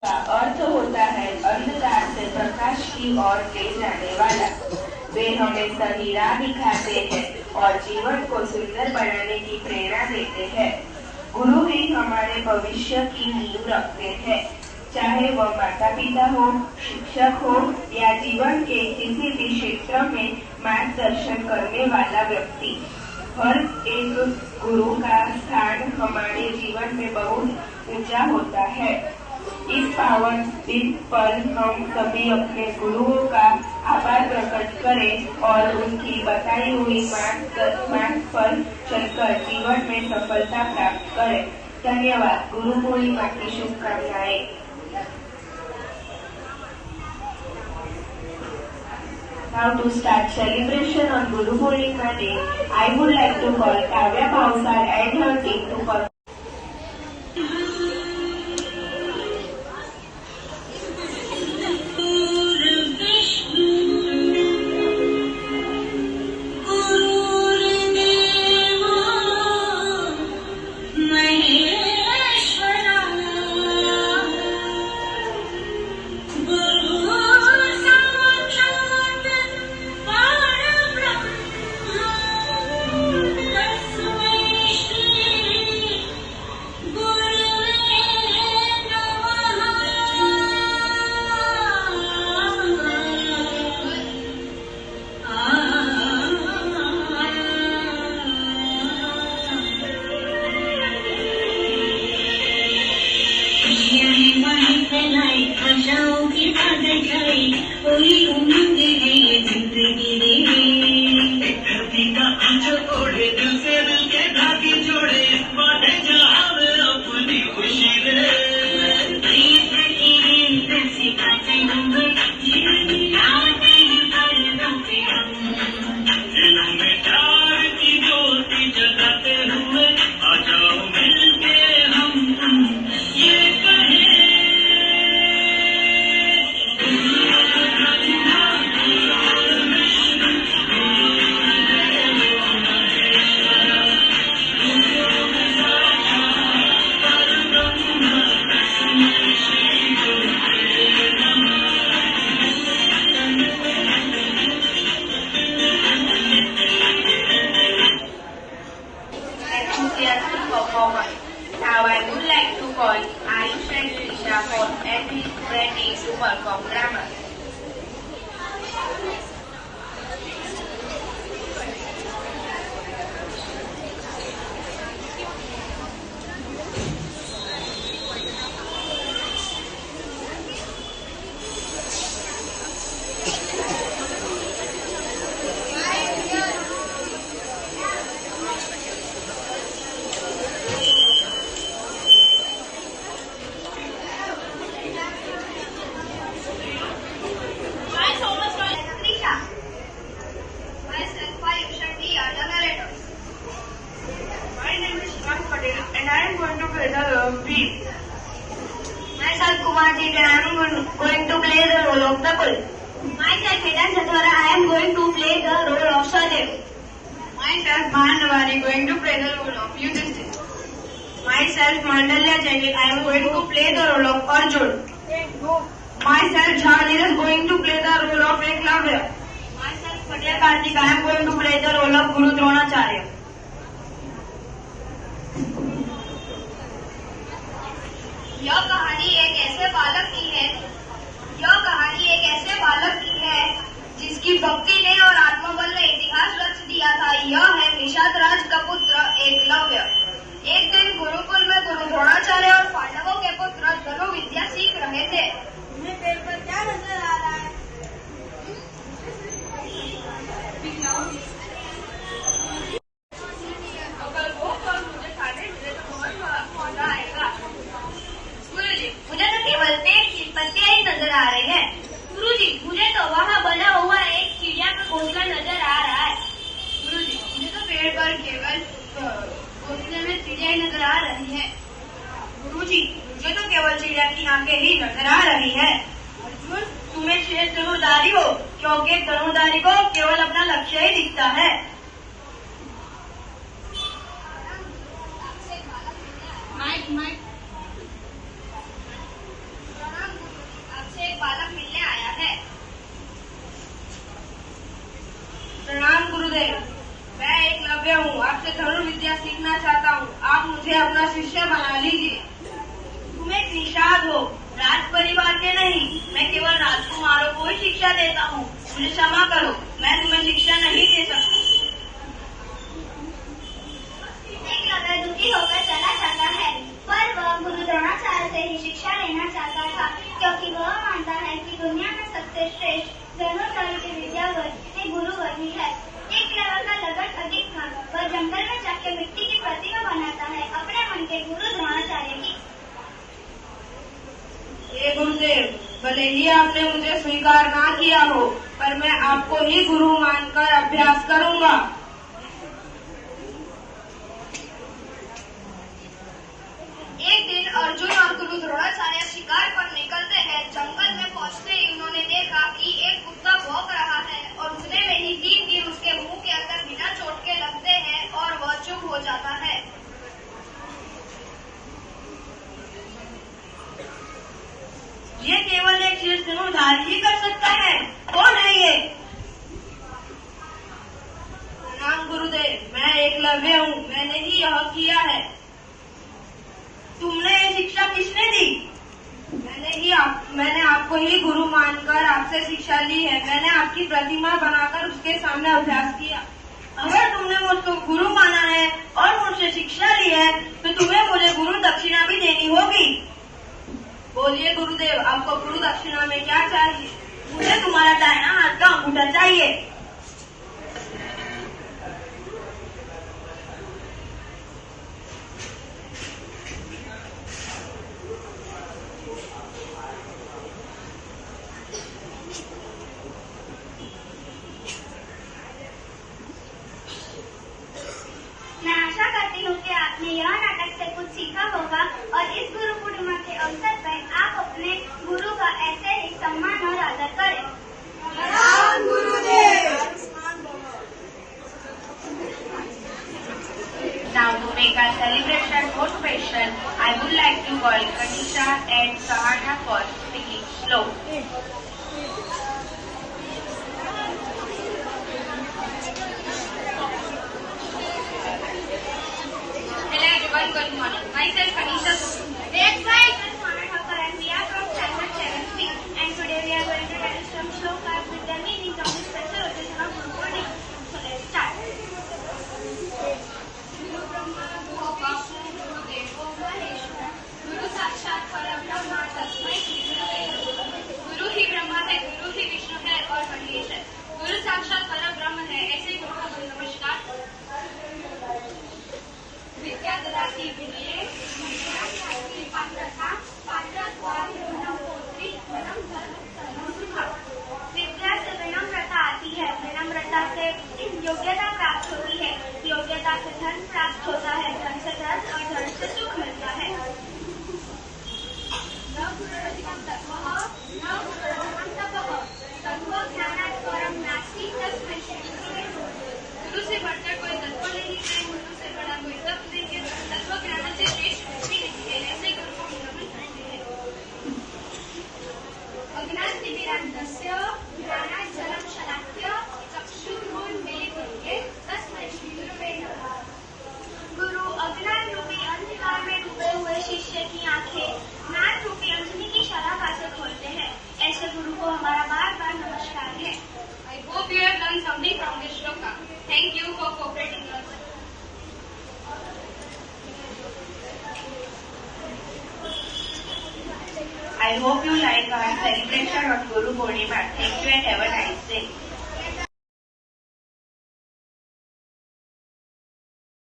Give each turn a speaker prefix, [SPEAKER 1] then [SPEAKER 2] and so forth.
[SPEAKER 1] का अर्थ होता है अंधकार से प्रकाश की ओर ले जाने वाला। वे हमें सही राह दिखाते हैं और जीवन को सुंदर बनाने की प्रेरणा देते हैं। गुरु ही हमारे भविष्य की नींव रखते हैं, चाहे वह माता पिता हो, शिक्षक हो या जीवन के किसी भी क्षेत्र में मार्गदर्शन करने वाला व्यक्ति। हर एक गुरु का स्थान हमारे जीवन में बहुत ऊंचा होता है। इस पावन दिन पर हम सभी अपने गुरुओं का आभार प्रकट करें और उनकी बताई हुई मार्ग पर चलकर जीवन में सफलता प्राप्त करें। धन्यवाद। गुरु पूर्णिमा की शुभकामनाएं। Now to start celebration on Guru Purnima Day, I would like to call Kavya Bhavsar and her team to perform.
[SPEAKER 2] आशाओं की बादल छाई, कोई उम्मीद है ये जिंदगी रे। एक धरती का आंचल ओढ़े, दिल से दिल के धागे जोड़े, बांटे जहां में अपनी खुशी रे। कैसी बातें गुनगुन आते हैं पर्दों पे हम, दिलों में प्यार की ज्योति जगाते हुए आ जाओ मिलके हम ये कहें।
[SPEAKER 1] Performance. Now I would like to call Ayush and Trisha for and ready to perform drama. And I am going to play the beat.
[SPEAKER 2] Myself Kumarjit and I am going to play the role of the bull. Myself Vedan Sathwara, I am going to play the role of Sadev.
[SPEAKER 1] Myself Mahanawari going to play the role of Yudhishthir.
[SPEAKER 2] Myself Mandalya Jainik, I am going to play the role of Arjun.
[SPEAKER 1] Myself Jhanir is going to play the role of Eklavya.
[SPEAKER 2] Myself Patya Kartik, I am going to play the role of Guru Dronacharya.
[SPEAKER 3] यह कहानी एक ऐसे बालक की है जिसकी भक्ति ने और आत्मबल ने इतिहास रच दिया था। यह है निषाद राज का पुत्र एकलव्य। एक दिन गुरुकुल में गुरु द्रोणाचार्य और पांडवों के पुत्र धनु विद्या सीख रहे थे।
[SPEAKER 4] तुम्हें पेड़ पर क्या नजर आ रहा है?
[SPEAKER 3] अगर वो फल मुझे खाने मिले तो बहुत मजा आएगा। गुरुजी, मुझे तो केवल पेड़ की पत्तियां ही नजर आ रही है। गुरुजी, मुझे तो वहाँ बना हुआ एक चिड़िया का घोंसला नजर आ रहा है।
[SPEAKER 1] गुरुजी, मुझे तो पेड़ पर केवल घोंसले में चिड़िया ही नजर आ रही है।
[SPEAKER 3] गुरुजी, मुझे तो केवल चिड़िया की आंखें ही नजर आ रही है।
[SPEAKER 1] अर्जुन, तुम्हें शेष धनुर्धारी हो, क्योंकि धनुर्धारी को केवल अपना लक्ष्य ही दिखता है।
[SPEAKER 3] निषाद हो, राज परिवार के नहीं। मैं केवल राजकुमारों को ही शिक्षा देता हूँ। मुझे क्षमा करो, मैं तुम्हें शिक्षा नहीं दे सकती।
[SPEAKER 5] एकलव्य दुखी होकर चला जाता है, पर वह गुरु द्रोणाचार्य से ही शिक्षा लेना चाहता था, क्योंकि वह मानता है कि दुनिया में सबसे श्रेष्ठ धनुर्धर की विद्यावर ये गुरुवर ही है। एकलव्य का लगन अधिक था। वह जंगल में जाकर मिट्टी की प्रतिमा बनाता है अपने मन के गुरु द्रोणाचार्य की।
[SPEAKER 3] हे गुरुदेव, भले ही आपने मुझे स्वीकार ना किया हो, पर मैं आपको ही गुरु मानकर अभ्यास करूंगा। एक दिन अर्जुन और गुरु द्रोणाचार्य शिकार पर निकलते हैं। जंगल में पहुंचते ही उन्होंने देखा कि एक कुत्ता भौंक रहा है और उतने में ही 3 तीर उसके मुंह के अंदर बिना चोट के लगते हैं और वह चुप हो जाता है। ये केवल एक शीर्ष धनुर्धार ही कर सकता है। कौन है ये? प्रणाम गुरुदेव, मैं एकलव्य हूँ। मैंने ही यह किया है। तुमने ये शिक्षा किसने दी? मैंने आपको ही गुरु मानकर आपसे शिक्षा ली है। मैंने आपकी प्रतिमा बनाकर उसके सामने अभ्यास किया। अगर तुमने मुझको गुरु माना है और मुझसे शिक्षा ली है, तो तुम्हें मुझे गुरु दक्षिणा भी देनी होगी। बोलिए गुरुदेव, आपको गुरु दक्षिणा में क्या चाहिए? मुझे तुम्हारा दाहिना हाथ का अंगूठा चाहिए।
[SPEAKER 5] मैं आशा करती हूँ कि आपने यह नाटक से कुछ सीखा होगा और इस गुरु पूर्णिमा के अवसर पर आप अपने गुरु का ऐसे ही सम्मान और आदर करें।
[SPEAKER 4] प्रणाम गुरुदेव।
[SPEAKER 1] Now to make our celebration more special, I would like to call Kanisha and Sahana for speaking slow.
[SPEAKER 3] Hello everyone, good morning. Myself Kanisha.
[SPEAKER 5] That's right, I'm Sahana Thakur and we are from Standard 7th and today we are going to tell some shlokas with the meanings of the special occasion of Guru Purnima. So let's start. Guru Brahma, Guru Vishnu, Guru Devo Maheshwara, Guru Sakshat Parabrahma, Tasmai Shri Gurave Namaः।
[SPEAKER 3] गुरु ही ब्रह्मा है, गुरु ही विष्णु है और महेश है। गुरु साक्षात परब्रह्म है, ऐसे गुरु का नमस्कार।
[SPEAKER 5] विद्या ददाति विनये, पात्रता, पात्रत्वात् गुणं पोत्री, गुणं धर्म सुखा। विद्या से विनम्रता आती है, विनम्रता से योग्यता प्राप्त होती है, योग्यता से धन प्राप्त होता है, धन से धन और धन से सुख मिलता है। न गुरुरधिकं तपः, न गुरुरधिकं तपः, तत्त्वज्ञानात् परं नास्ति तस्मै श्री गुरवे नमः।
[SPEAKER 3] गुरु से बढ़कर कोई तत्व नहीं है, गुरु से बड़ा कोई तप नहीं है, तत्व ज्ञान से श्रेष्ठ कुछ भी नहीं है, ऐसे गुरु को नमन करते हैं।
[SPEAKER 5] अज्ञानतिमिरान्धस्य ज्ञानाञ्जनं शलाक्य चक्षुरुन्मीलिते तस्मै श्री गुरवे नमः। गुरु अज्ञान रूपी अंधकार में डूबे हुए शिष्य की आंखें ज्ञान रूपी अंजनी की शलाका से खोलते हैं। ऐसे गुरु को हमारा बार बार नमस्कार है।
[SPEAKER 3] I hope you have learned something from this shloka. Thank you for cooperating us.
[SPEAKER 1] I hope you like our celebration of Guru Purnima. Thank you and have a nice day.